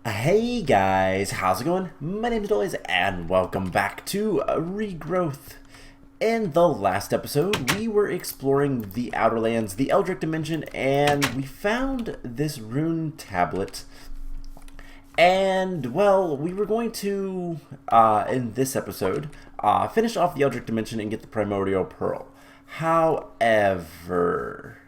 Hey guys, how's it going? My name is Dolly and welcome back to Regrowth. In the last episode, we were exploring the Outer Lands, the Eldritch Dimension, and we found this rune tablet. And, well, we were going to, in this episode, finish off the Eldritch Dimension and get the Primordial Pearl. However,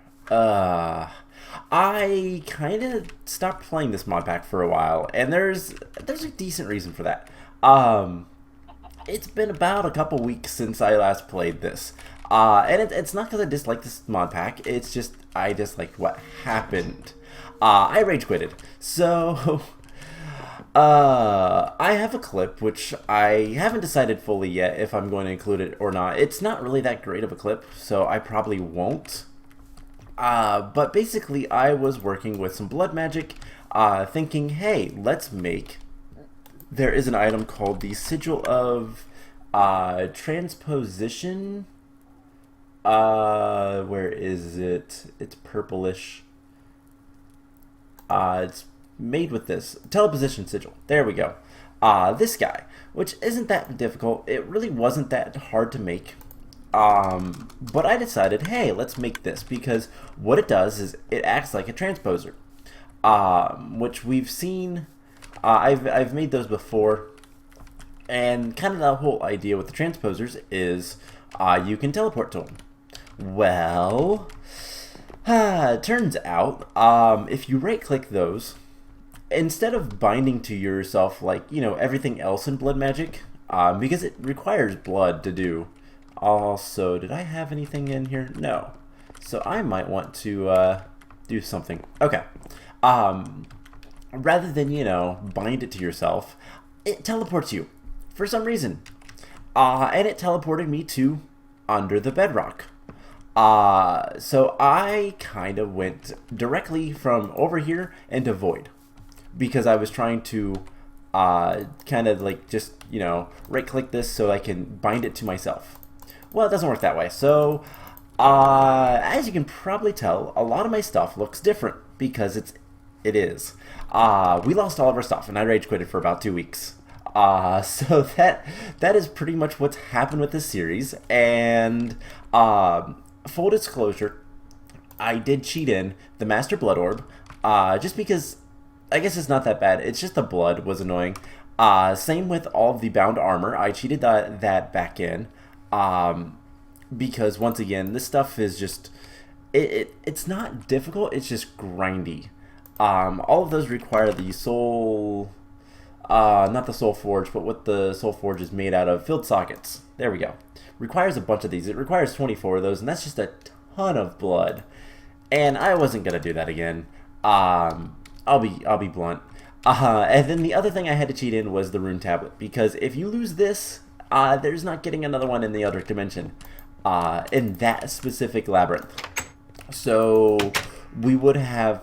I kind of stopped playing this mod pack for a while, and there's a decent reason for that. It's been about a couple weeks since I last played this, and it's not because I dislike this mod pack. It's just I disliked what happened. I rage quitted, so I have a clip which I haven't decided fully yet if I'm going to include it or not. It's not really that great of a clip, so I probably won't. But basically, I was working with some blood magic, thinking, hey, let's make... There is an item called the Sigil of Transposition. Where is it? It's purplish. It's made with this. Teleposition Sigil. There we go. This guy, which isn't that difficult. It really wasn't that hard to make. But I decided, hey, let's make this, because what it does is it acts like a transposer, which we've seen. I've made those before, and kind of the whole idea with the transposers is you can teleport to them. Well, turns out if you right-click those, instead of binding to yourself like everything else in blood magic, because it requires blood to do. Also, did I have anything in here? No. So I might want to do something. Okay. Rather than, bind it to yourself, it teleports you for some reason. And it teleported me to under the bedrock. So I kind of went directly from over here into void, because I was trying to kind of like just, right-click this so I can bind it to myself. Well, it doesn't work that way. So, as you can probably tell, a lot of my stuff looks different because it is. We lost all of our stuff, and I rage quitted for about 2 weeks. So that is pretty much what's happened with this series. And full disclosure, I did cheat in the Master Blood Orb, just because I guess it's not that bad. It's just the blood was annoying. Same with all of the bound armor. I cheated that back in. Because once again, this stuff is just, it's not difficult, it's just grindy. All of those require the soul, not the soul forge, but what the soul forge is made out of, filled sockets. There we go. Requires a bunch of these. It requires 24 of those, and that's just a ton of blood. And I wasn't gonna do that again. I'll be blunt. And then the other thing I had to cheat in was the rune tablet, because if you lose this, there's not getting another one in the Eldritch Dimension, in that specific labyrinth. So we would have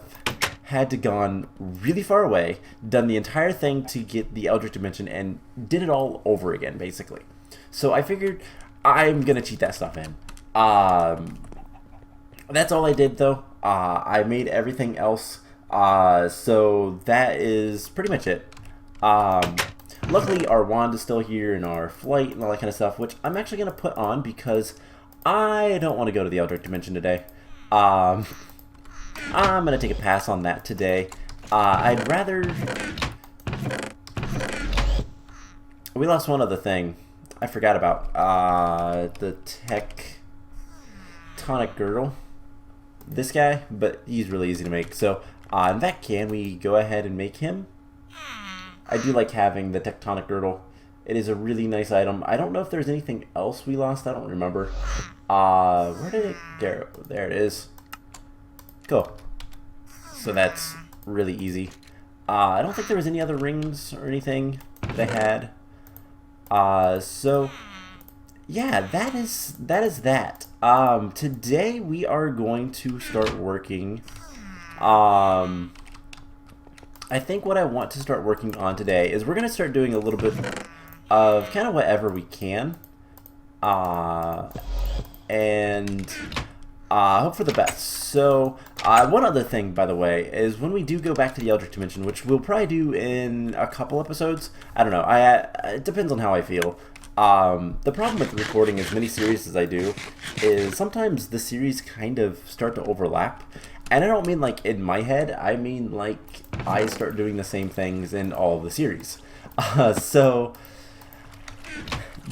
had to gone really far away, done the entire thing to get the Eldritch Dimension, and did it all over again, basically. So I figured I'm gonna cheat that stuff in. That's all I did, though. I made everything else. So that is pretty much it. Luckily, our wand is still here, and our flight, and all that kind of stuff, which I'm actually going to put on because I don't want to go to the Eldritch Dimension today. I'm going to take a pass on that today. I'd rather... We lost one other thing I forgot about. The tectonic girdle. This guy, but he's really easy to make. So, in fact, can we go ahead and make him? I do like having the tectonic girdle. It is a really nice item. I don't know if there's anything else we lost. I don't remember. Where did it go? There it is. Cool. So that's really easy. I don't think there was any other rings or anything that I had. So yeah, that is that. Today we are going to start working. I think what I want to start working on today is we're going to start doing a little bit of kind of whatever we can. And Hope for the best. So, one other thing, by the way, is when we do go back to the Eldritch Dimension, which we'll probably do in a couple episodes. I don't know. It depends on how I feel. The problem with recording as many series as I do is sometimes the series kind of start to overlap. And I don't mean like in my head. I mean like I start doing the same things in all of the series. So...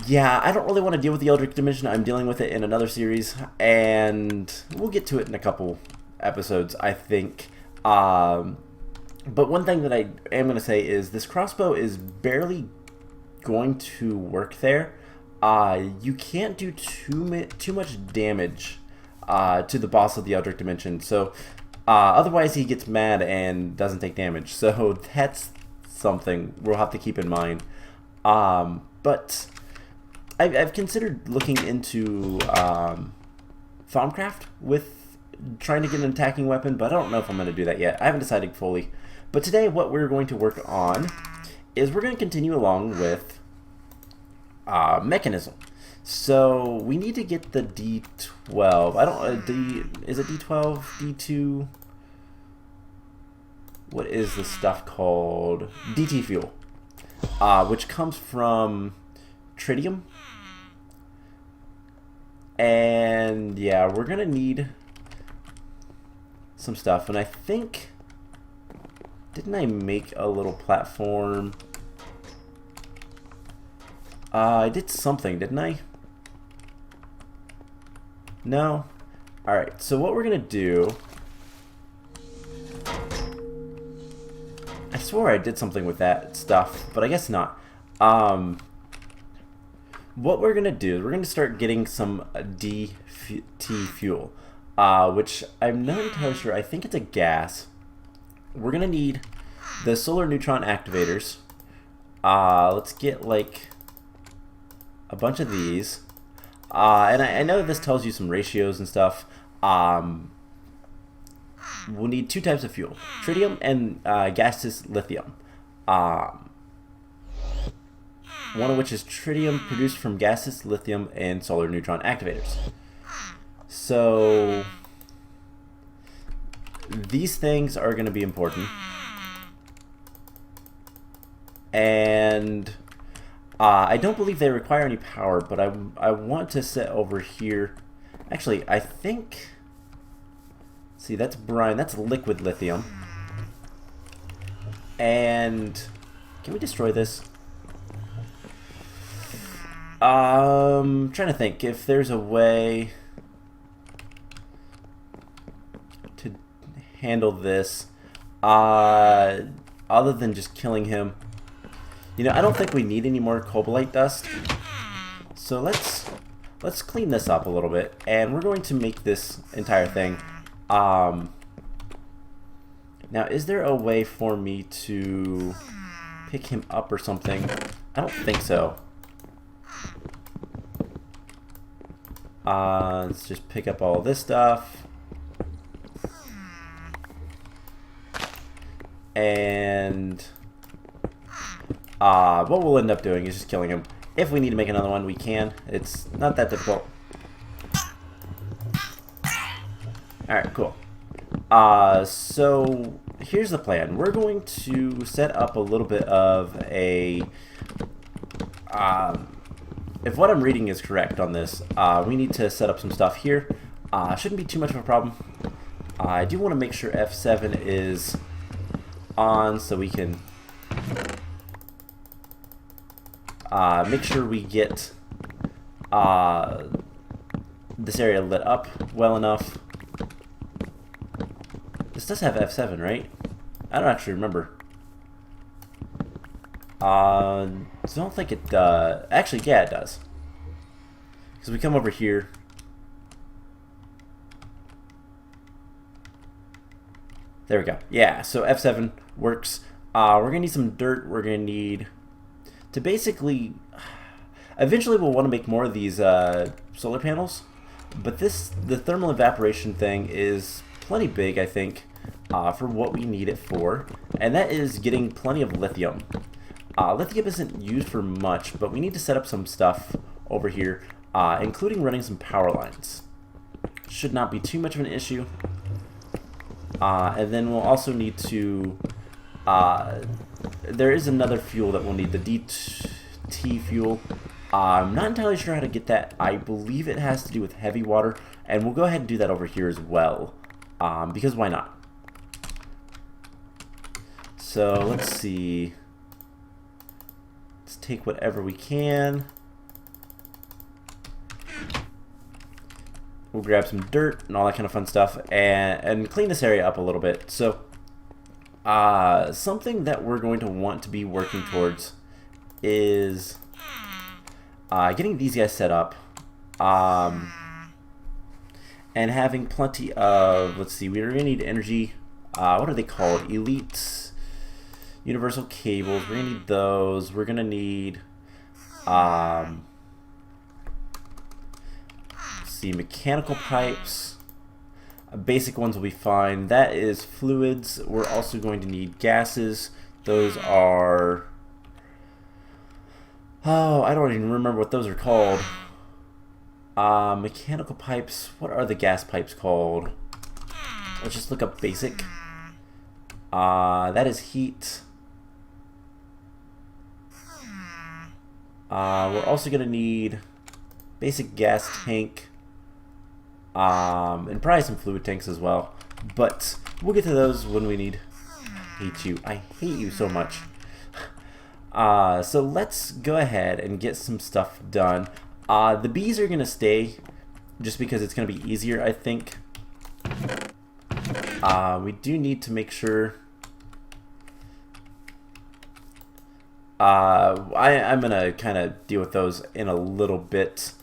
yeah, I don't really want to deal with the Eldritch Dimension. I'm dealing with it in another series, and we'll get to it in a couple episodes, I think. But one thing that I am going to say is this crossbow is barely going to work there. You can't do too much damage to the boss of the Eldritch Dimension, so otherwise he gets mad and doesn't take damage. So that's something we'll have to keep in mind. But... I've considered looking into Thaumcraft with trying to get an attacking weapon, but I don't know if I'm going to do that yet. I haven't decided fully. But today what we're going to work on is we're going to continue along with Mekanism. So we need to get the D12. I don't... is it D12? D2? What is this stuff called? DT fuel. Which comes from Tritium. And yeah, we're gonna need some stuff, and I think, didn't I make a little platform? I did something, didn't I? No? Alright, so what we're gonna do, I swore I did something with that stuff, but I guess not. What we're going to do is we're going to start getting some DT fuel, which I'm not entirely sure. I think it's a gas. We're going to need the solar neutron activators. Let's get like a bunch of these. And I know this tells you some ratios and stuff. We'll need two types of fuel, tritium and gaseous lithium. One of which is tritium produced from gaseous lithium and solar neutron activators. So these things are going to be important. And I don't believe they require any power, but I want to set over here. Actually, I think... see, that's brine. That's liquid lithium. And can we destroy this? Trying to think if there's a way to handle this other than just killing him. You know, I don't think we need any more cobalite dust. So let's clean this up a little bit, and we're going to make this entire thing. Now, is there a way for me to pick him up or something? I don't think so. Let's just pick up all this stuff. And what we'll end up doing is just killing him. If we need to make another one, we can. It's not that difficult. Alright, cool. So here's the plan. We're going to set up a little bit of a... if what I'm reading is correct on this, we need to set up some stuff here. Shouldn't be too much of a problem. I do want to make sure F7 is on so we can make sure we get this area lit up well enough. This does have F7, right? I don't actually remember. Don't think it does. Actually, yeah, it does. Because we come over here. There we go. Yeah, so F7 works. We're going to need some dirt. We're going to need to basically... eventually we'll want to make more of these solar panels. But the thermal evaporation thing is plenty big, I think, for what we need it for. And that is getting plenty of lithium. Lithium isn't used for much, but we need to set up some stuff over here, including running some power lines. should not be too much of an issue. And then we'll also need to... there is another fuel that we'll need, the DT fuel. I'm not entirely sure how to get that. I believe it has to do with heavy water, and we'll go ahead and do that over here as well, because why not? So let's see. Let's take whatever we can. We'll grab some dirt and all that kind of fun stuff, and clean this area up a little bit. So something that we're going to want to be working towards is getting these guys set up, and having plenty of, let's see, we're going to need energy, what are they called? Elite universal cables. We're going to need those. We're going to need, let's see, mechanical pipes. Basic ones will be fine. That is fluids. We're also going to need gases. Those are... oh, I don't even remember what those are called. Mechanical pipes. What are the gas pipes called? Let's just look up basic. That is heat. We're also going to need basic gas tank. And probably some fluid tanks as well. But we'll get to those when we need... I hate you. I hate you so much. So let's go ahead and get some stuff done. The bees are going to stay just because it's going to be easier, I think. We do need to make sure... I'm going to kind of deal with those in a little bit.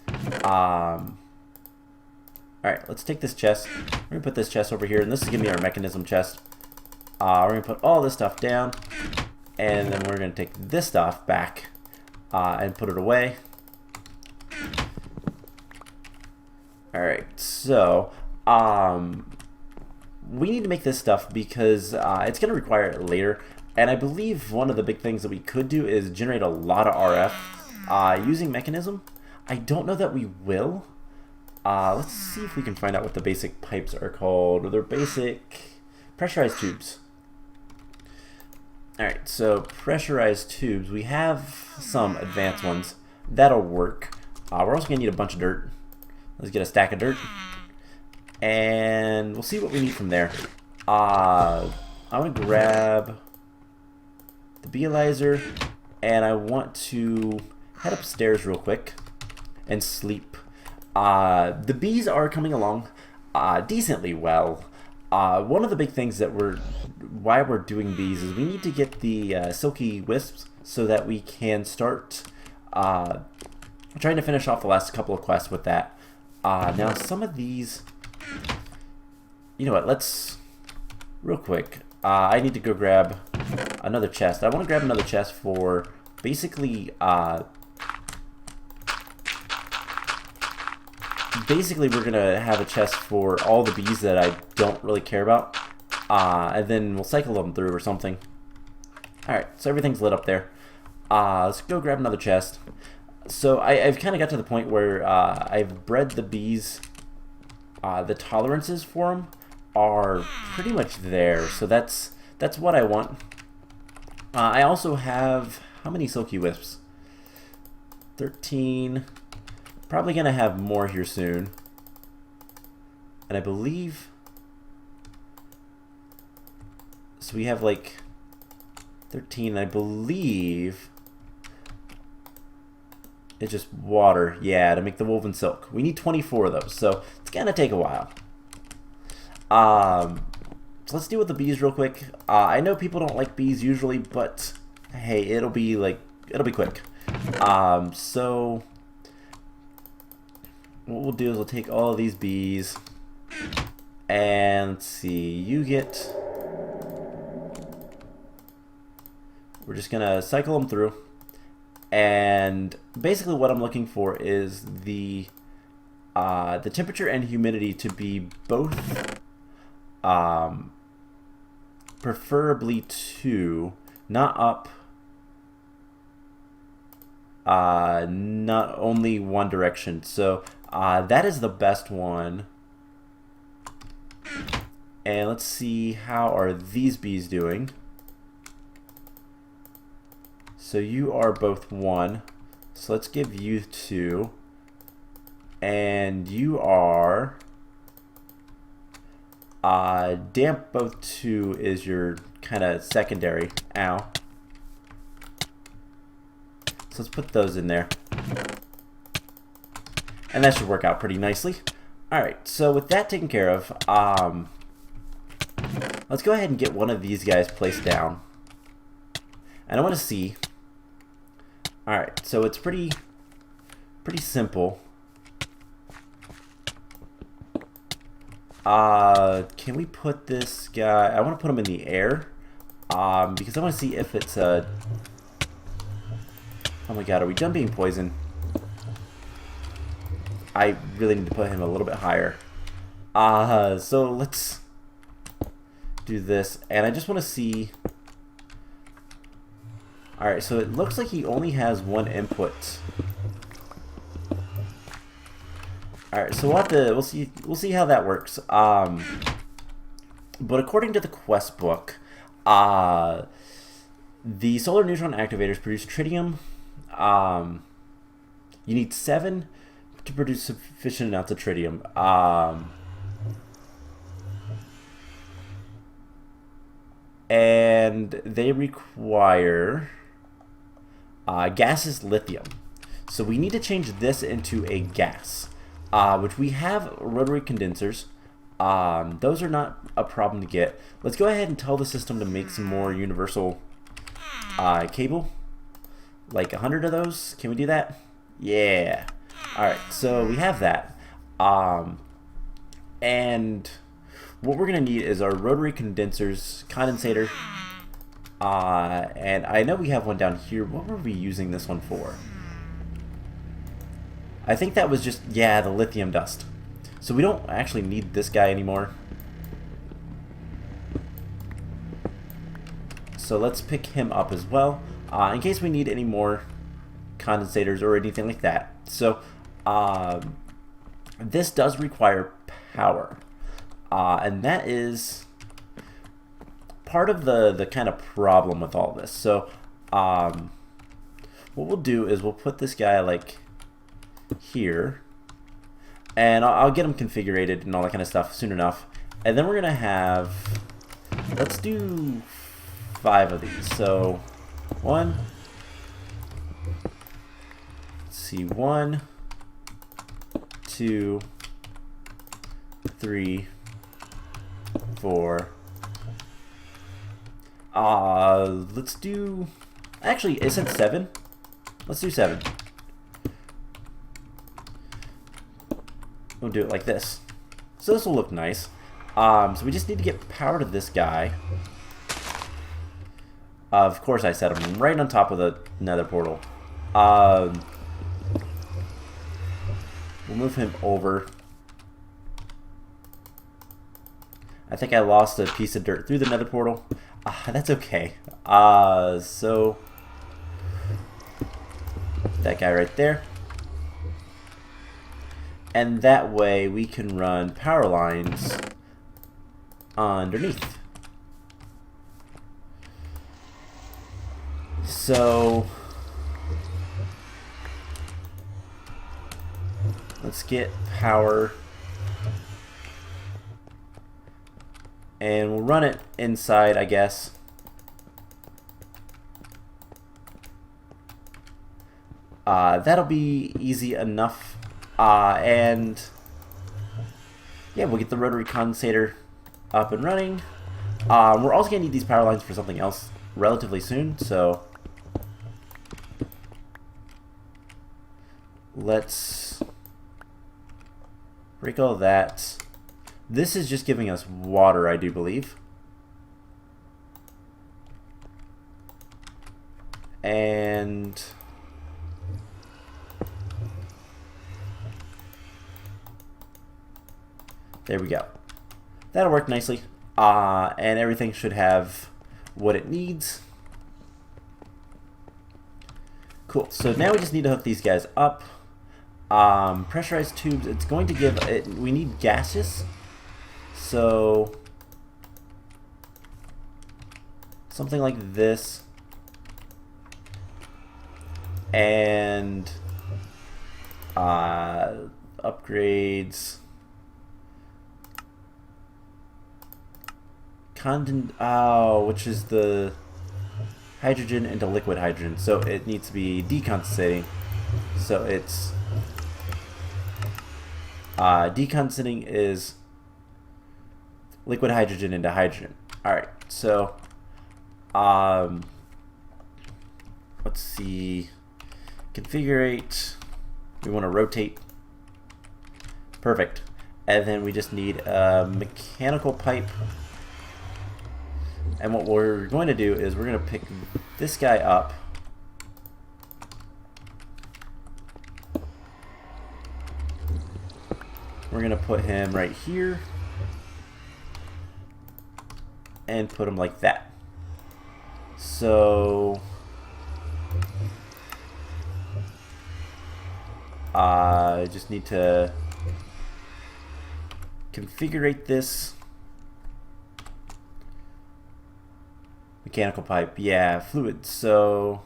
Alright, let's take this chest. We're going to put this chest over here, and this is going to be our mechanism chest. We're going to put all this stuff down, and then we're going to take this stuff back and put it away. Alright, so we need to make this stuff because it's going to require it later, and I believe one of the big things that we could do is generate a lot of RF using Mekanism. I don't know that we will. Let's see if we can find out what the basic pipes are called. They're basic pressurized tubes. Alright, so pressurized tubes. We have some advanced ones. That'll work. We're also going to need a bunch of dirt. Let's get a stack of dirt. And we'll see what we need from there. I want to grab the beealyzer, and I want to head upstairs real quick and sleep. The bees are coming along decently well. One of the big things that why we're doing bees is we need to get the silky wisps so that we can start trying to finish off the last couple of quests with that. Now some of these, you know what, let's, real quick, I need to go grab another chest. I want to grab another chest for basically, we're going to have a chest for all the bees that I don't really care about, and then we'll cycle them through or something. Alright, so everything's lit up there. Let's go grab another chest. So I've kind of got to the point where I've bred the bees. The tolerances for them are pretty much there, so that's what I want. I also have, how many silky wisps? 13. Probably gonna have more here soon. And I believe, so we have like 13, I believe it's just water, yeah, to make the woven silk. We need 24 of those, so it's gonna take a while. So let's deal with the bees real quick. I know people don't like bees usually, but hey, it'll be quick. So what we'll do is we'll take all of these bees, and let's see, you get, we're just gonna cycle them through, and basically what I'm looking for is the temperature and humidity to be both preferably 2, not up, not only one direction. So that is the best one. And let's see, how are these bees doing? So you are both 1. So let's give you 2. And you are damp both 2 is your kind of secondary. Ow. So let's put those in there. And that should work out pretty nicely. Alright, so with that taken care of, let's go ahead and get one of these guys placed down. And I want to see. Alright, so it's pretty simple. Can we put this guy... I want to put him in the air. Because I want to see if it's a... Oh my god, are we done being poisoned? I really need to put him a little bit higher. So let's do this. And I just want to see... Alright, so it looks like he only has 1 input. Alright, so we'll see how that works. But according to the quest book, the solar neutron activators produce tritium. You need 7 to produce sufficient amounts of tritium. And they require gaseous lithium. So we need to change this into a gas. Which we have rotary condensers. Those are not a problem to get. Let's go ahead and tell the system to make some more universal cable. Like 100 of those. Can we do that? Yeah. Alright, so we have that. And what we're going to need is our rotary condensers, condensator. And I know we have one down here. What were we using this one for? I think that was just, yeah, the lithium dust. So we don't actually need this guy anymore. So let's pick him up as well, in case we need any more condensators or anything like that. So this does require power. And that is part of the kind of problem with all this. So what we'll do is we'll put this guy like here, and I'll get them configured and all that kind of stuff soon enough. And then we're gonna have, let's do 5 of these. So 1, let's see, 1, 2, 3, 4. Let's do, actually, it said 7. Let's do 7. We'll do it like this. So this will look nice. So we just need to get power to this guy. Of course I set him right on top of the nether portal. We'll move him over. I think I lost a piece of dirt through the nether portal. That's okay. So that guy right there. And that way we can run power lines underneath. So let's get power. And we'll run it inside, I guess. That'll be easy enough. And yeah, we'll get the rotary condensator up and running. We're also going to need these power lines for something else relatively soon, so let's break all that. This is just giving us water, I do believe. And there we go. That'll work nicely. And everything should have what it needs. Cool. So now we just need to hook these guys up. Pressurized tubes. It's going to give it. We need gaseous. So something like this, and upgrades which is the hydrogen into liquid hydrogen, so it needs to be decondensating. So it's decondensating is liquid hydrogen into hydrogen. Alright, so let's see, configurate, we want to rotate, perfect, and then we just need a mechanical pipe. And what we're going to do is we're going to pick this guy up, we're going to put him right here and put him like that. So I just need to configure this. Mechanical pipe, yeah, fluid. So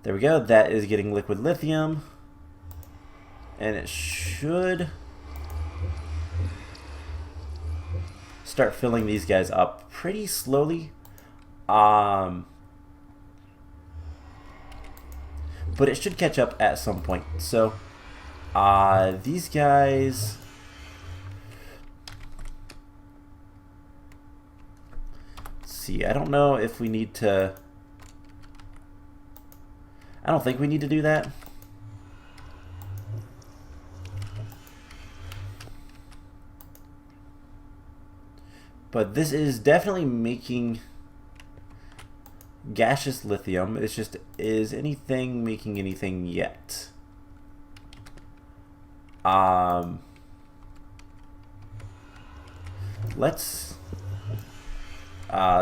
there we go. That is getting liquid lithium, and it should start filling these guys up pretty slowly. But it should catch up at some point. So these guys, see, I don't know if we need to, I don't think we need to do that. But this is definitely making gaseous lithium. It's just, is anything making anything yet? Let's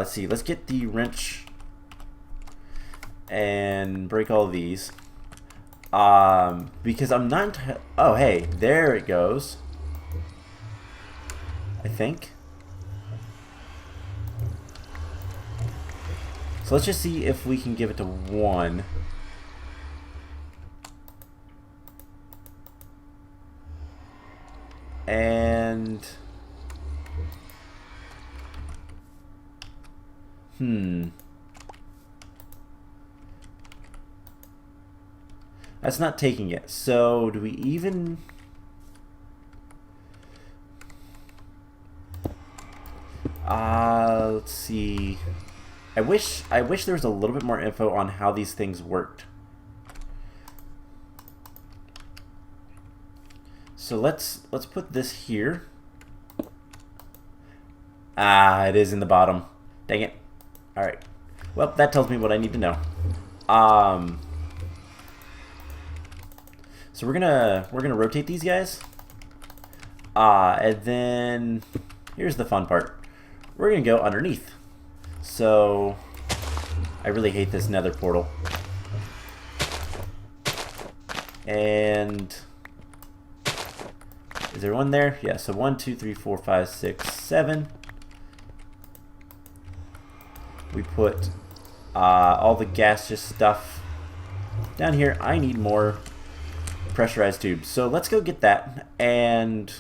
see, let's get the wrench and break all these. Because I'm not, oh hey, there it goes, I think. So let's just see if we can give it to 1. And that's not taking it. So do we even, let's see. I wish there was a little bit more info on how these things worked. So let's put this here. It is in the bottom. Dang it. All right. Well, that tells me what I need to know. So we're gonna rotate these guys. And then here's the fun part. We're gonna go underneath. So I really hate this nether portal. And is there one there? Yeah, so 1, 2, 3, 4, 5, 6, 7. We put all the gaseous stuff down here. I need more pressurized tubes. So let's go get that. And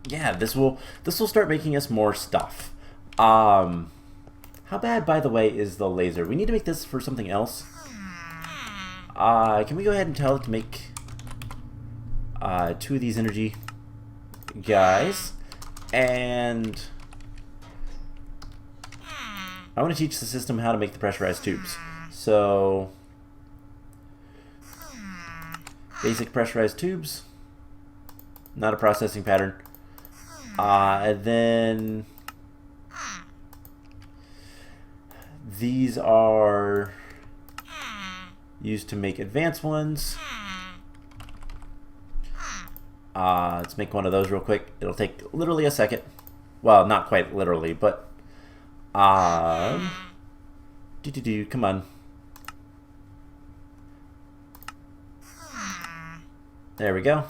yeah, this will start making us more stuff. How bad, by the way, is the laser? We need to make this for something else. Can we go ahead and tell it to make 2 of these energy guys? And I want to teach the system how to make the pressurized tubes. So basic pressurized tubes, not a processing pattern. And then these are used to make advanced ones. Let's make one of those real quick. It'll take literally a second. Well, not quite literally, but come on. There we go.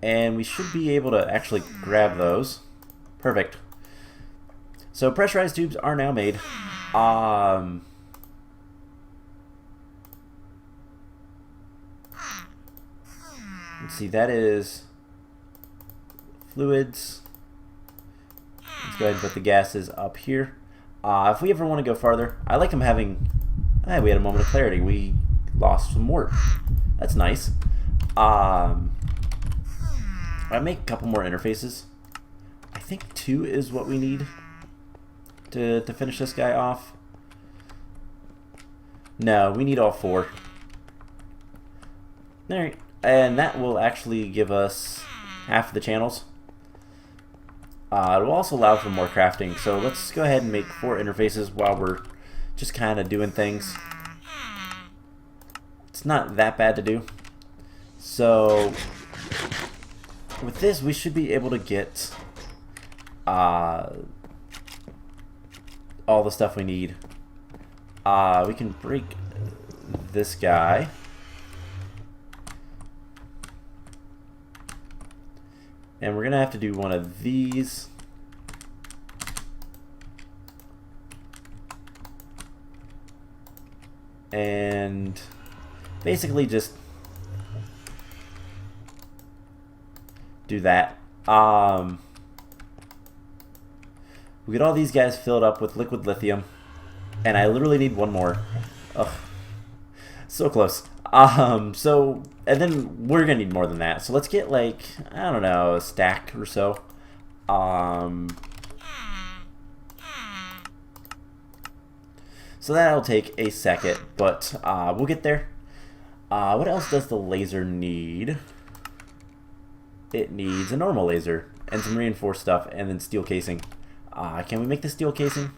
And we should be able to actually grab those. Perfect. So pressurized tubes are now made. Let's see, that is fluids. Let's go ahead and put the gases up here. If we ever want to go farther, I like them having... we had a moment of clarity. We lost some work. That's nice. I make a couple more interfaces. I think 2 is what we need to finish this guy off. No, we need all 4. Alright, and that will actually give us half the channels. It will also allow for more crafting, so let's go ahead and make 4 interfaces while we're just kind of doing things. It's not that bad to do. So with this, we should be able to get all the stuff we need. We can break this guy. And we're going to have to do one of these. And basically just do that. We get all these guys filled up with liquid lithium. And I literally need one more. Ugh. So close. And then we're gonna need more than that. So let's get like, I don't know, a stack or so. So that'll take a second, but we'll get there. What else does the laser need? It needs a normal laser and some reinforced stuff and then steel casing. Can we make the steel casing?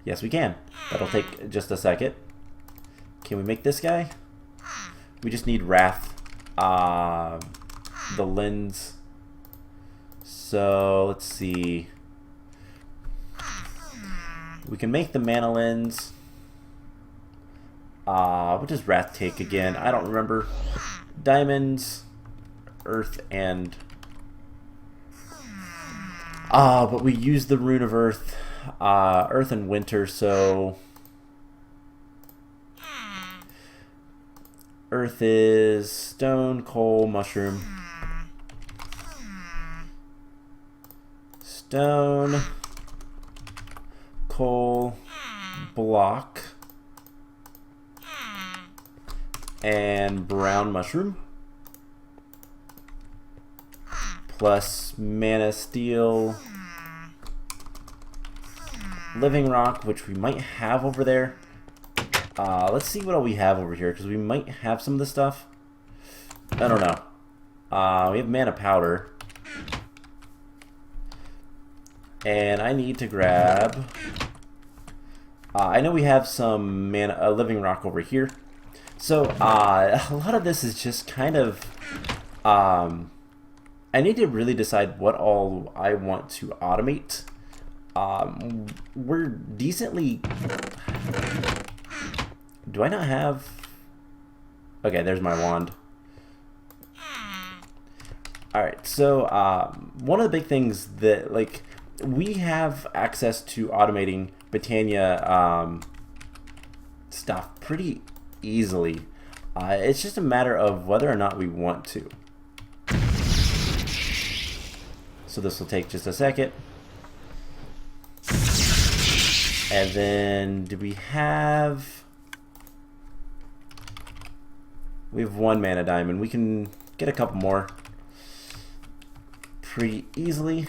Yes, we can. That'll take just a second. Can we make this guy? We just need Wrath, the lens. So let's see. We can make the mana lens. What does Wrath take again? I don't remember. Diamonds, Earth, and but we use the Rune of Earth, Earth and Winter. So Earth is stone, coal, mushroom. Stone, coal, block, and brown mushroom. Plus mana steel, living rock, which we might have over there. Let's see what all we have over here, because we might have some of the stuff. I don't know. We have mana powder. And I need to grab... I know we have some mana, living rock over here. So, a lot of this is just kind of... I need to really decide what all I want to automate. We're decently... Do I not have... Okay, there's my wand. Alright, so one of the big things that, like, we have access to automating Britannia stuff pretty easily. It's just a matter of whether or not we want to. So this will take just a second. And then, do we have... We have 1 mana diamond. We can get a couple more pretty easily.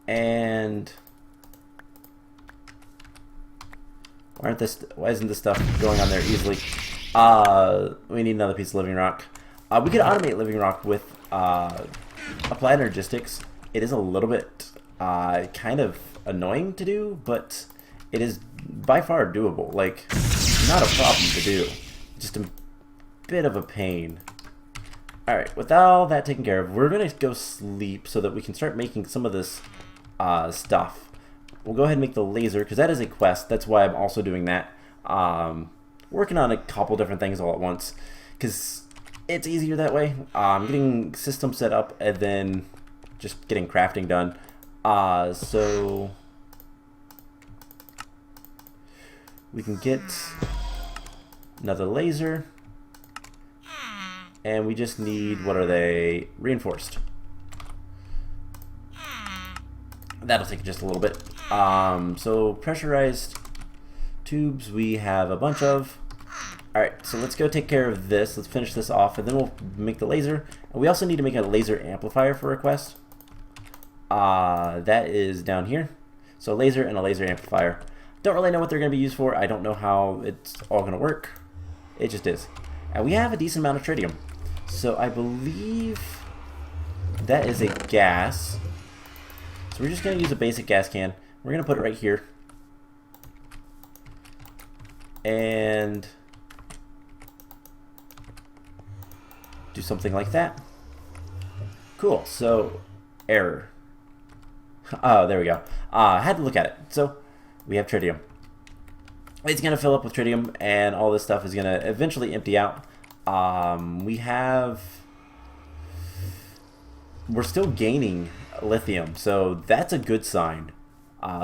And why isn't this stuff going on there easily? We need another piece of living rock. We could automate living rock with applied energistics. It is a little bit kind of annoying to do, but it is by far doable. Like, not a problem to do. Just a bit of a pain. Alright, with all that taken care of, we're going to go sleep so that we can start making some of this stuff. We'll go ahead and make the laser, because that is a quest. That's why I'm also doing that. Working on a couple different things all at once. Because it's easier that way. I'm getting system set up and then just getting crafting done. So we can get another laser, and we just need, what are they? Reinforced. That'll take just a little bit. So pressurized tubes we have a bunch of. Alright, so let's go take care of this. Let's finish this off, and then we'll make the laser. And we also need to make a laser amplifier for a quest. That is down here. So a laser and a laser amplifier. Don't really know what they're going to be used for. I don't know how it's all going to work. It just is. And we have a decent amount of tritium. So I believe that is a gas. So we're just going to use a basic gas can. We're going to put it right here. And do something like that. Cool. So error. Oh, there we go. I had to look at it. So we have tritium. It's going to fill up with tritium, and all this stuff is going to eventually empty out. We're still gaining lithium, so that's a good sign.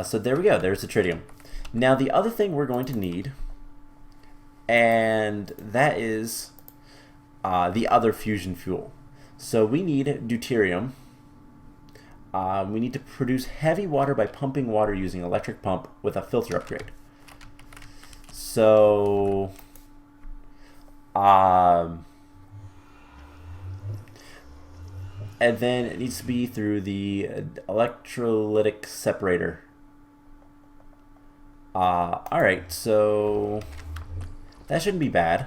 So there we go. There's the tritium. Now the other thing we're going to need, and that is the other fusion fuel. So we need deuterium. We need to produce heavy water by pumping water using electric pump with a filter upgrade. So and then it needs to be through the electrolytic separator. Alright, so that shouldn't be bad.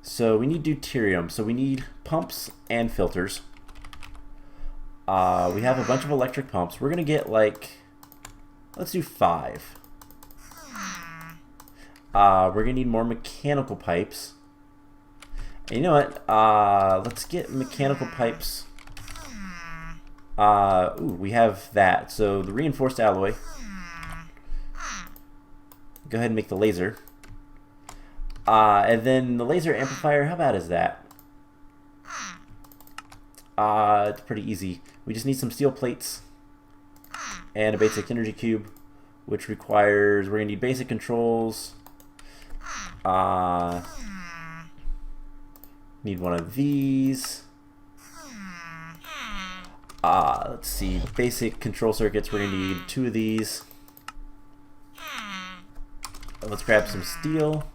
So we need deuterium. So we need pumps and filters. We have a bunch of electric pumps. We're going to get like, let's do 5. We're going to need more mechanical pipes. And you know what? Let's get mechanical pipes. Ooh, we have that. So the reinforced alloy. Go ahead and make the laser. And then the laser amplifier, how bad is that? It's pretty easy. We just need some steel plates and a basic energy cube, which requires, we're going to need basic controls. Need one of these. Let's see, basic control circuits, we're going to need 2 of these. Let's grab some steel.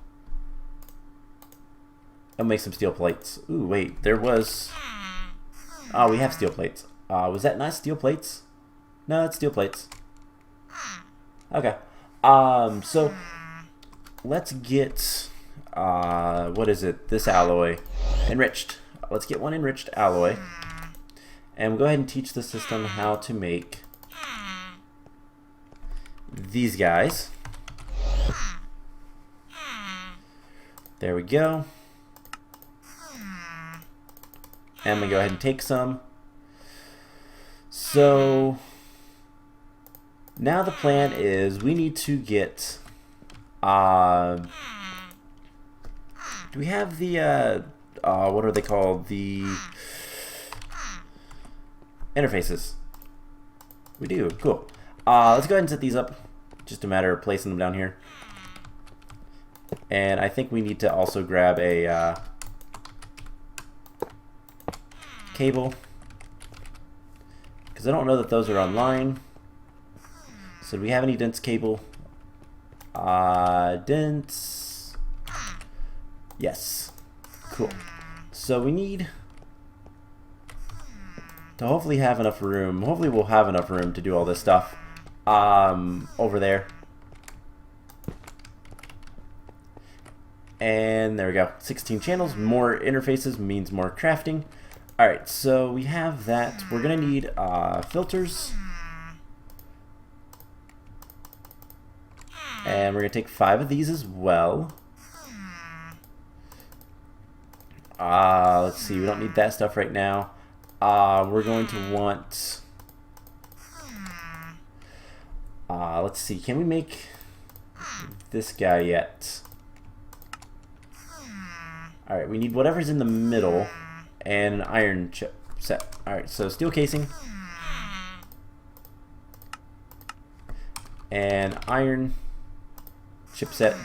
I'll make some steel plates. Ooh, wait, there was... Oh, we have steel plates. Was that not steel plates? No, it's steel plates. Okay. So let's get what is it? This alloy enriched. Let's get one enriched alloy, and we'll go ahead and teach the system how to make these guys. There we go. And I'm going to go ahead and take some. So now the plan is we need to get do we have the what are they called? The interfaces. We do. Cool. Let's go ahead and set these up. Just a matter of placing them down here. And I think we need to also grab a cable, because I don't know that those are online. So do we have any dense cable? Dense. Yes. Cool. So we need to hopefully have enough room. Hopefully we'll have enough room to do all this stuff over there. And there we go. 16 channels. More interfaces means more crafting. Alright, so we have that. We're going to need filters. And we're going to take 5 of these as well. Let's see, we don't need that stuff right now. We're going to want... let's see, can we make this guy yet? Alright, we need whatever's in the middle and an iron chip set. Alright, so steel casing and iron chipset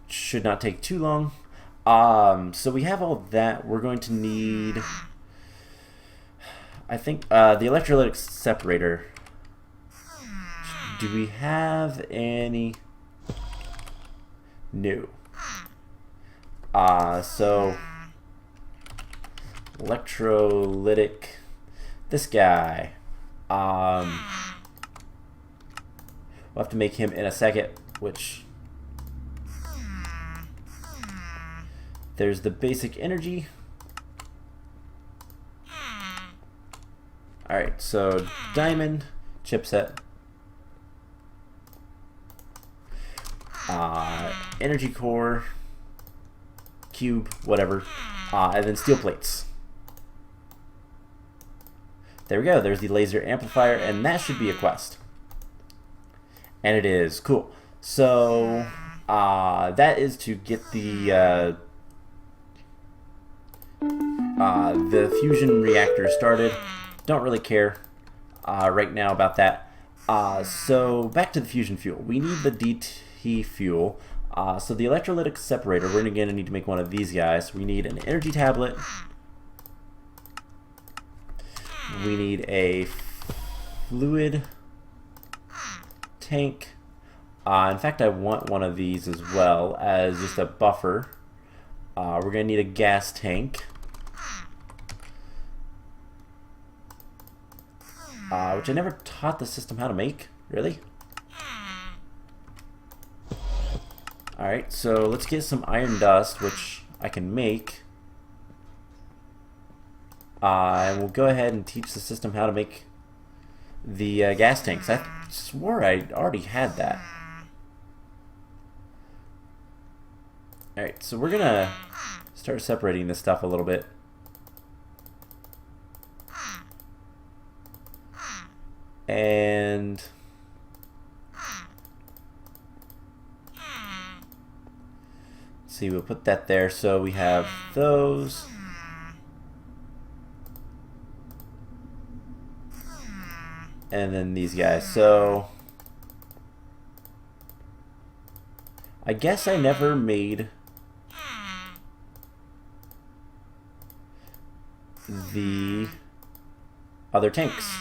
should not take too long. So we have all that. We're going to need, I think, the electrolytic separator. Do we have any? No. So electrolytic, this guy. We'll have to make him in a second, which there's the basic energy. Alright, so diamond chipset, energy core, cube, whatever, and then steel plates. There we go, there's the laser amplifier, and that should be a quest. And it is. Cool. So that is to get the fusion reactor started. Don't really care right now about that. So back to the fusion fuel. We need the DT fuel. So the electrolytic separator, we're going to need to make one of these guys. We need an energy tablet. We need a fluid tank. In fact, I want one of these as well as just a buffer. We're going to need a gas tank. Which I never taught the system how to make. Really? Alright, so let's get some iron dust, which I can make. And we'll go ahead and teach the system how to make the gas tanks. I swore I already had that. Alright, so we're gonna start separating this stuff a little bit. And let's see, we'll put that there so we have those. And then these guys. So I guess I never made the other tanks.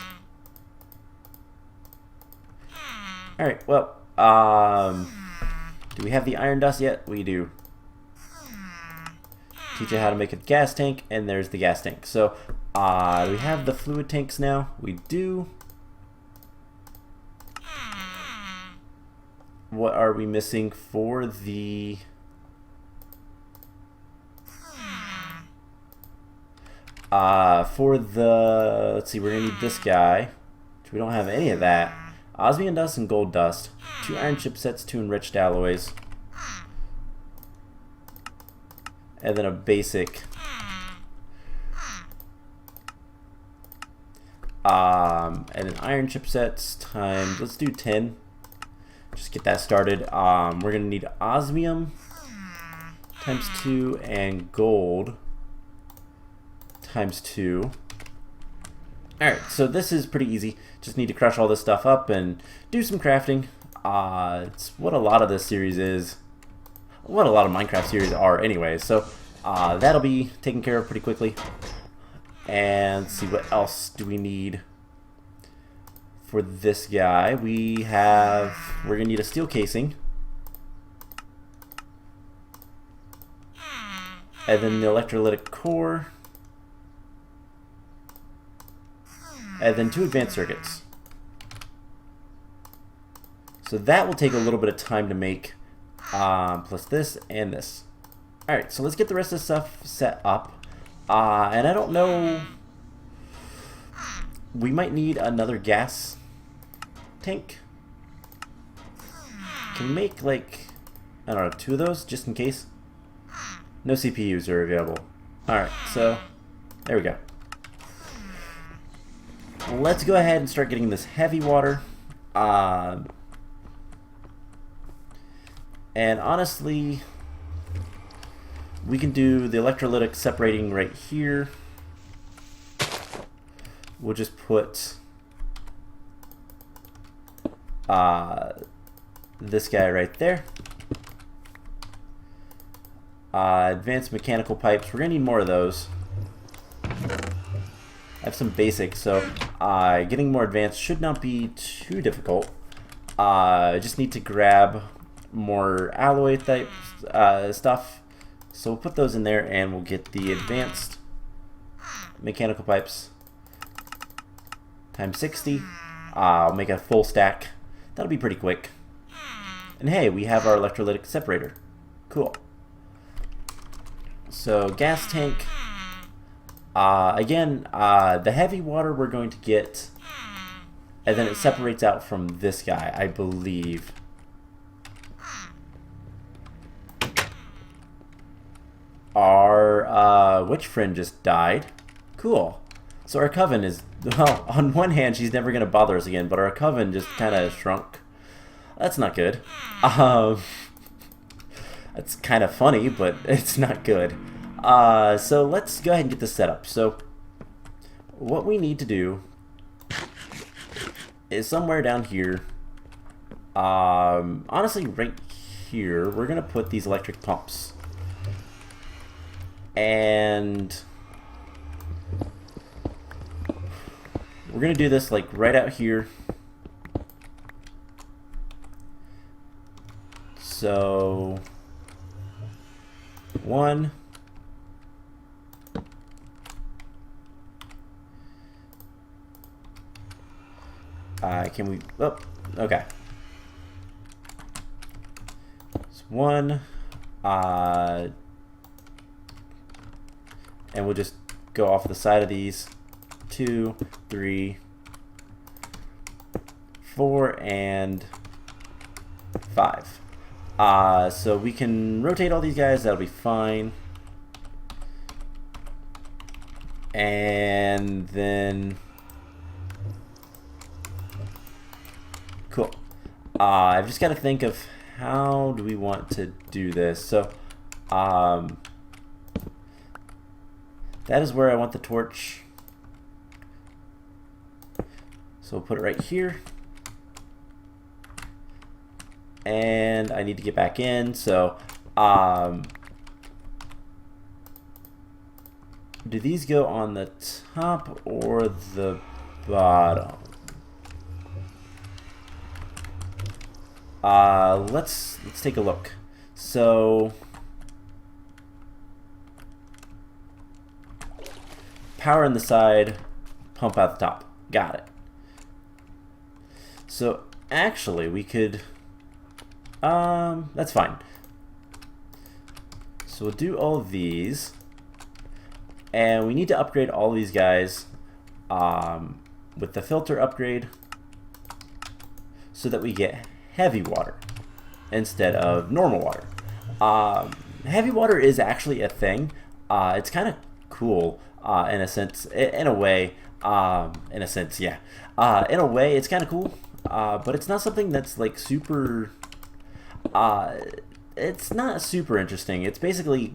Alright, well, do we have the iron dust yet? We do. Teach you how to make a gas tank, and there's the gas tank. So, do we have the fluid tanks now? We do. What are we missing for the... let's see, we're gonna need this guy, which we don't have any of that. Osmium dust and gold dust, 2 iron chipsets, 2 enriched alloys, and then a basic and then iron chipsets times, let's do 10. Just get that started. We're gonna need osmium times 2 and gold times 2. Alright, so this is pretty easy. Just need to crush all this stuff up and do some crafting. It's what a lot of this series is. What a lot of Minecraft series are anyway. So that'll be taken care of pretty quickly. And let's see, what else do we need for this guy? We're gonna need a steel casing. And then the electrolytic core. And then 2 advanced circuits. So that will take a little bit of time to make, plus this and this. Alright, so let's get the rest of the stuff set up. And I don't know, we might need another gas tank. Can we make, like, I don't know, 2 of those, just in case? No CPUs are available. Alright, so, there we go. Let's go ahead and start getting this heavy water. And honestly, we can do the electrolytic separating right here. We'll just put this guy right there. Advanced mechanical pipes. We're going to need more of those. I have some basics, so getting more advanced should not be too difficult. I just need to grab more alloy type stuff. So we'll put those in there and we'll get the advanced mechanical pipes times 60. I'll make a full stack. That'll be pretty quick. And hey, we have our electrolytic separator. Cool. So gas tank. Again, the heavy water we're going to get, and then it separates out from this guy, I believe. Our witch friend just died. Cool. So our coven is, well, on one hand, she's never going to bother us again, but our coven just kind of shrunk. That's not good. That's kind of funny, but it's not good. So let's go ahead and get this set up. So what we need to do is somewhere down here, honestly right here, we're going to put these electric pumps. And we're going to do this like right out here. So, 1. Can we, oh, okay. It's 1, and we'll just go off the side of these. 2, 3, 4, and 5. So we can rotate all these guys, that'll be fine. And then, cool. I've just got to think of how do we want to do this. So, that is where I want the torch. So we'll put it right here. And I need to get back in, so do these go on the top or the bottom? Let's take a look. So power on the side, pump out the top. Got it. So actually we could, that's fine. So we'll do all of these, and we need to upgrade all these guys with the filter upgrade so that we get heavy water instead of normal water. Heavy water is actually a thing. It's kind of cool in a sense, in a way, yeah. In a way, it's kind of cool, but it's not something that's like super. It's not super interesting. It's basically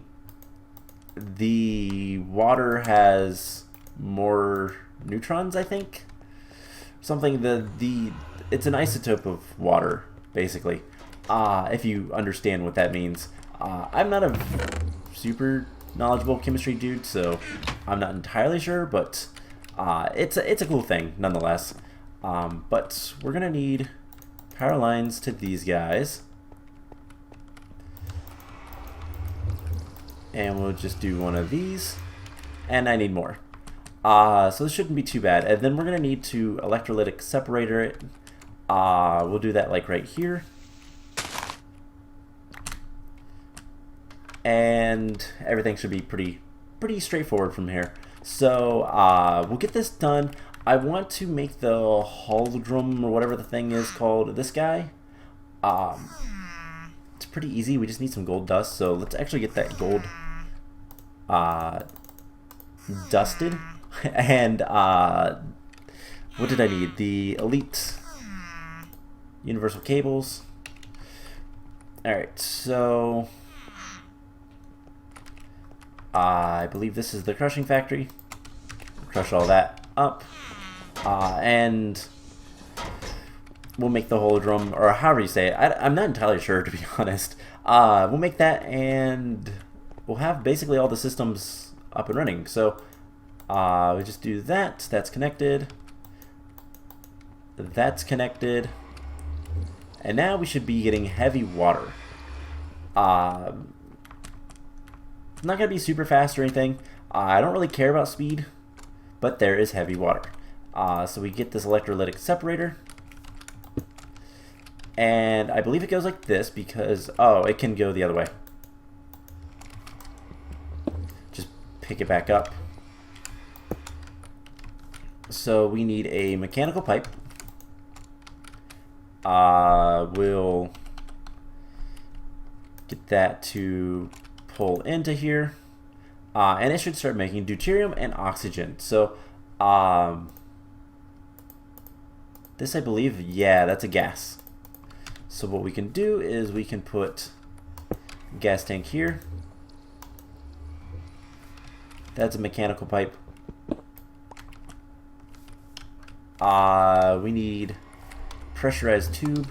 the water has more neutrons, I think. Something it's an isotope of water, basically. If you understand what that means. I'm not a super knowledgeable chemistry dude, so I'm not entirely sure, but it's a cool thing nonetheless. But we're gonna need power lines to these guys. And we'll just do one of these, and I need more. So this shouldn't be too bad. And then we're gonna need to electrolytic separator it. We'll do that like right here. And everything should be pretty straightforward from here. So we'll get this done. I want to make the hologram or whatever the thing is called, this guy. It's pretty easy. We just need some gold dust. So let's actually get that gold dusted. And what did I need? The elite universal cables. Alright, so I believe this is the crushing factory. Crush all that up. And we'll make the holodrum, or however you say it. I'm not entirely sure, to be honest. We'll make that, and we'll have basically all the systems up and running. So we just do that. That's connected. That's connected. And now we should be getting heavy water. It's not going to be super fast or anything. I don't really care about speed, but there is heavy water. So we get this electrolytic separator. And I believe it goes like this because, oh, it can go the other way. Just pick it back up. So we need a mechanical pipe. We'll get that to pull into here. And it should start making deuterium and oxygen. So, this I believe, yeah, that's a gas. So what we can do is we can put gas tank here. That's a mechanical pipe. We need pressurized tube.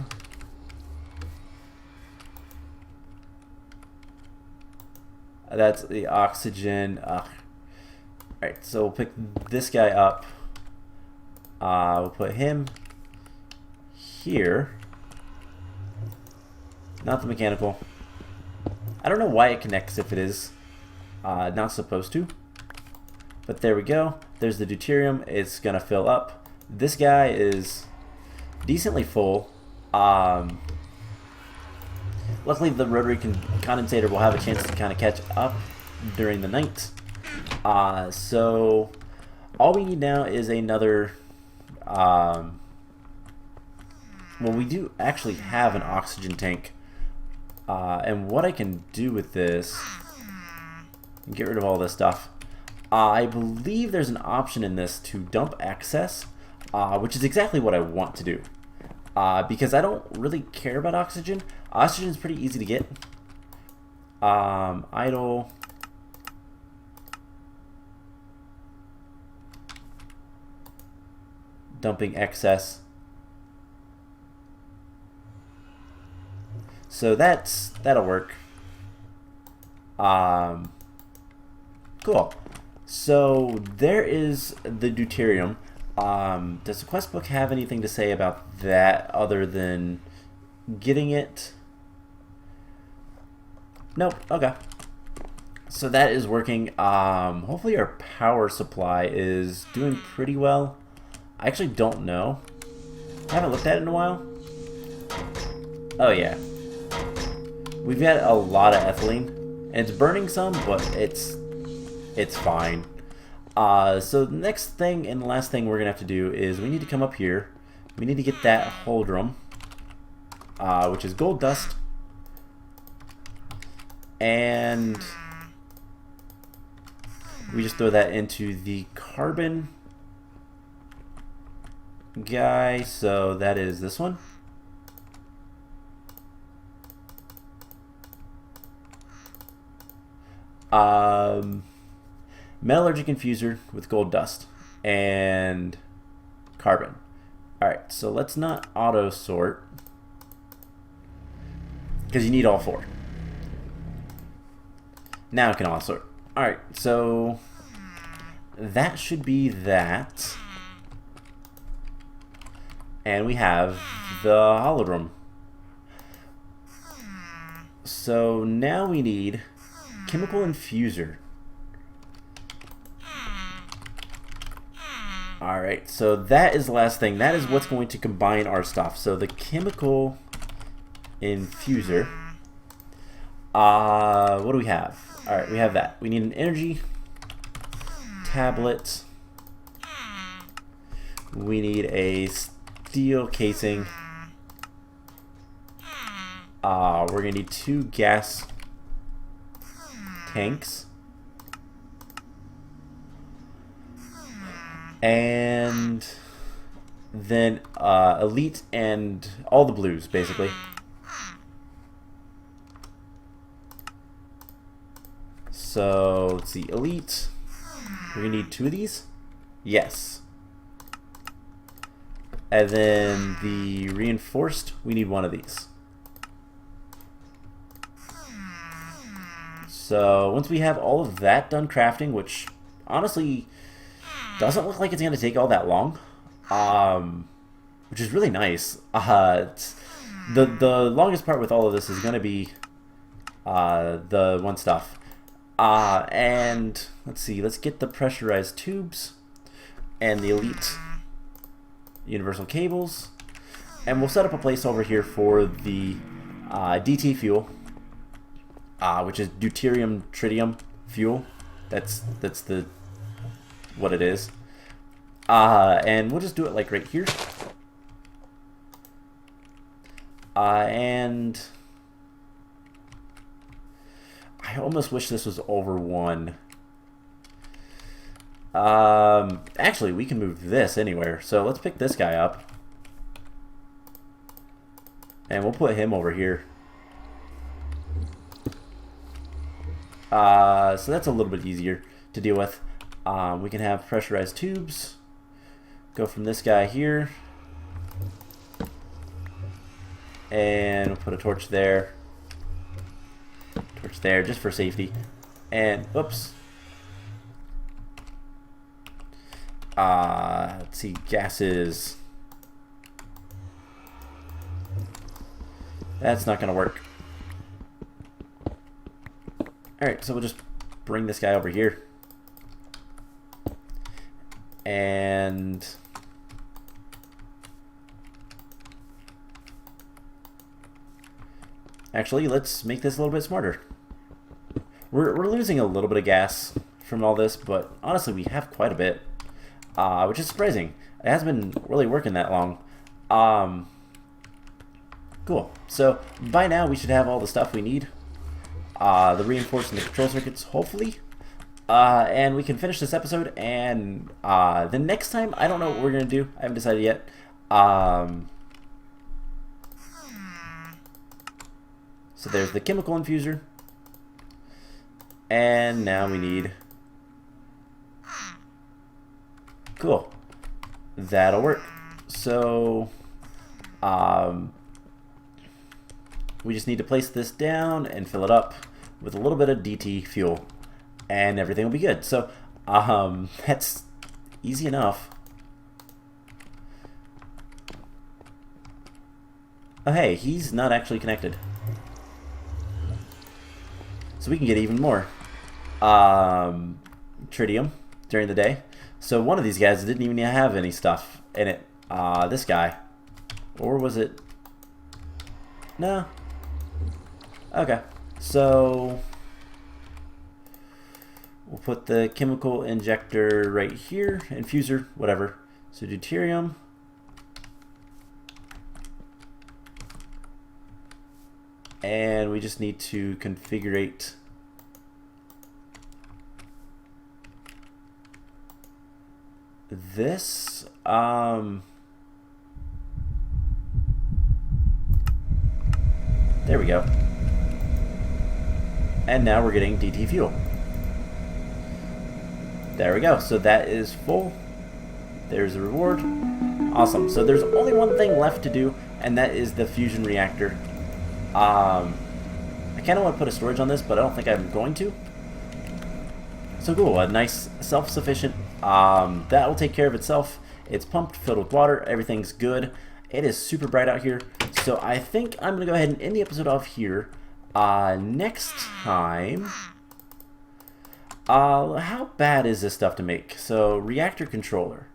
That's the oxygen. Alright, so we'll pick this guy up. We'll put him here. Not the mechanical. I don't know why it connects if it is not supposed to. But there we go. There's the deuterium. It's going to fill up. This guy is decently full. Luckily, the rotary condensator will have a chance to kind of catch up during the night. So all we need now is another... well, we do actually have an oxygen tank. And what I can do with this... get rid of all this stuff. I believe there's an option in this to dump excess, which is exactly what I want to do. Because I don't really care about oxygen. Oxygen is pretty easy to get. Idle. Dumping excess. So that'll work. Cool. So there is the deuterium. Does the quest book have anything to say about that other than getting it? Nope. Okay. So that is working. Hopefully our power supply is doing pretty well. I actually don't know. I haven't looked at it in a while. Oh yeah. We've got a lot of ethylene. And it's burning some, but it's fine. So the next thing and the last thing we're going to have to do is we need to come up here. We need to get that holodrum, which is gold dust. And we just throw that into the carbon guy. So that is this one. Metallurgic infuser with gold dust and carbon. Alright, so let's not auto sort because you need all four. Now it can auto sort. Alright, so that should be that. And we have the holodrum. So now we need chemical infuser. Alright, so that is the last thing. That is what's going to combine our stuff. So the chemical infuser. What do we have? Alright, we have that. We need an energy tablet. We need a steel casing. We're going to need 2 gas tanks. And then elite and all the blues, basically. So let's see, elite. We're gonna need 2 of these. Yes. And then the reinforced, we need 1 of these. So once we have all of that done crafting, which honestly doesn't look like it's going to take all that long, which is really nice. The longest part with all of this is going to be the one stuff. And let's see, let's get the pressurized tubes and the elite universal cables, and we'll set up a place over here for the DT fuel. Which is Deuterium Tritium fuel. That's the what it is. And we'll just do it like right here. And I almost wish this was over 1. Actually, we can move this anywhere. So let's pick this guy up, and we'll put him over here. So that's a little bit easier to deal with. We can have pressurized tubes. Go from this guy here. And we'll put a torch there. Torch there, just for safety. And, oops. Let's see, gases. That's not going to work. Alright, so we'll just bring this guy over here. And actually, let's make this a little bit smarter. We're losing a little bit of gas from all this, but honestly, we have quite a bit, which is surprising. It hasn't been really working that long. Cool. So by now, we should have all the stuff we need. The reinforced and the control circuits, hopefully. And we can finish this episode, and the next time, I don't know what we're going to do. I haven't decided yet. So there's the chemical infuser. And now we need... Cool. That'll work. So, we just need to place this down and fill it up with a little bit of DT fuel, and everything will be good. So, that's easy enough. Oh, hey, he's not actually connected. So we can get even more tritium during the day. So one of these guys didn't even have any stuff in it. This guy. Or was it? No. Okay. So we'll put the chemical injector right here. Infuser, whatever. So deuterium. And we just need to configure this. There we go. And now we're getting DT fuel. There we go. So that is full. There's the reward. Awesome. So there's only one thing left to do, and that is the fusion reactor. I kind of want to put a storage on this, but I don't think I'm going to. So cool, a nice self-sufficient, that will take care of itself. It's pumped, filled with water, everything's good. It is super bright out here, so I think I'm going to go ahead and end the episode off here. Next time, how bad is this stuff to make? So, reactor controller,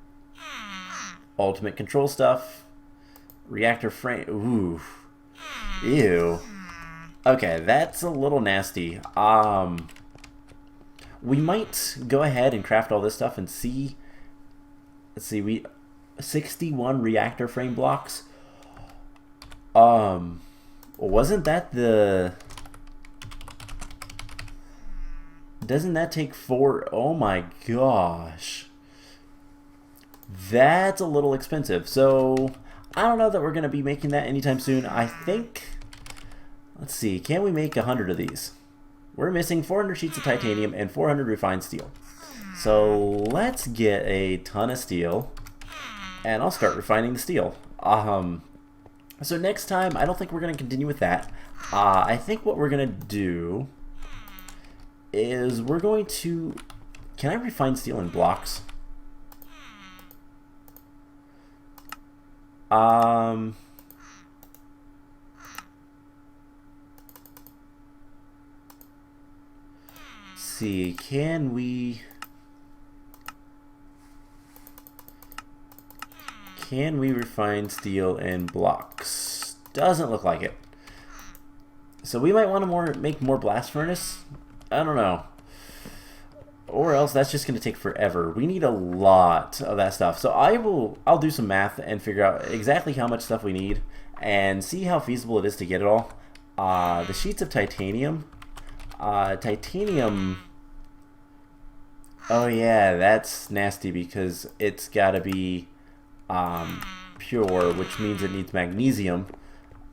ultimate control stuff, reactor frame, ooh. Ew. Okay, that's a little nasty. We might go ahead and craft all this stuff and see. Let's see, 61 reactor frame blocks. Wasn't that the... Doesn't that take 4? Oh my gosh. That's a little expensive. So I don't know that we're going to be making that anytime soon. I think, let's see, can we make 100 of these? we're missing 400 sheets of titanium and 400 refined steel. So let's get a ton of steel, and I'll start refining the steel. So next time, I don't think we're going to continue with that. I think what we're going to do is we're going to... Can I refine steel in blocks? See, can we refine steel in blocks? Doesn't look like it. So we might want to make more blast furnace. I don't know. Or else that's just going to take forever. We need a lot of that stuff. So I'll do some math and figure out exactly how much stuff we need and see how feasible it is to get it all. The sheets of titanium. Titanium. Oh yeah, that's nasty because it's got to be pure, which means it needs magnesium.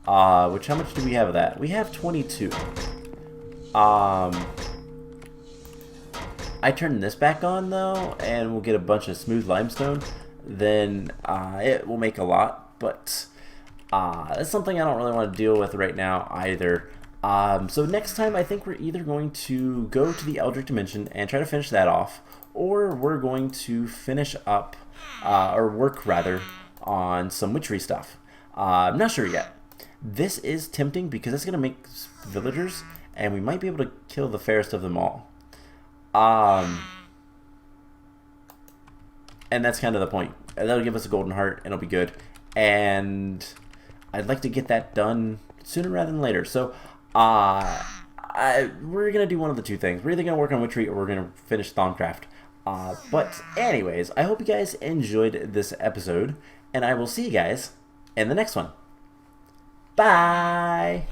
Which, how much do we have of that? We have 22. I turn this back on though, and we'll get a bunch of smooth limestone. Then it will make a lot, but that's something I don't really want to deal with right now either. So next time, I think we're either going to go to the Eldritch Dimension and try to finish that off, or we're going to finish up, or work rather, on some witchery stuff. I'm not sure yet. This is tempting because it's going to make villagers, and we might be able to kill the fairest of them all. And that's kind of the point. That'll give us a golden heart, and it'll be good. And I'd like to get that done sooner rather than later. So, we're going to do one of the two things. We're either going to work on witchery or we're going to finish Thaumcraft. But anyways, I hope you guys enjoyed this episode, and I will see you guys in the next one. Bye!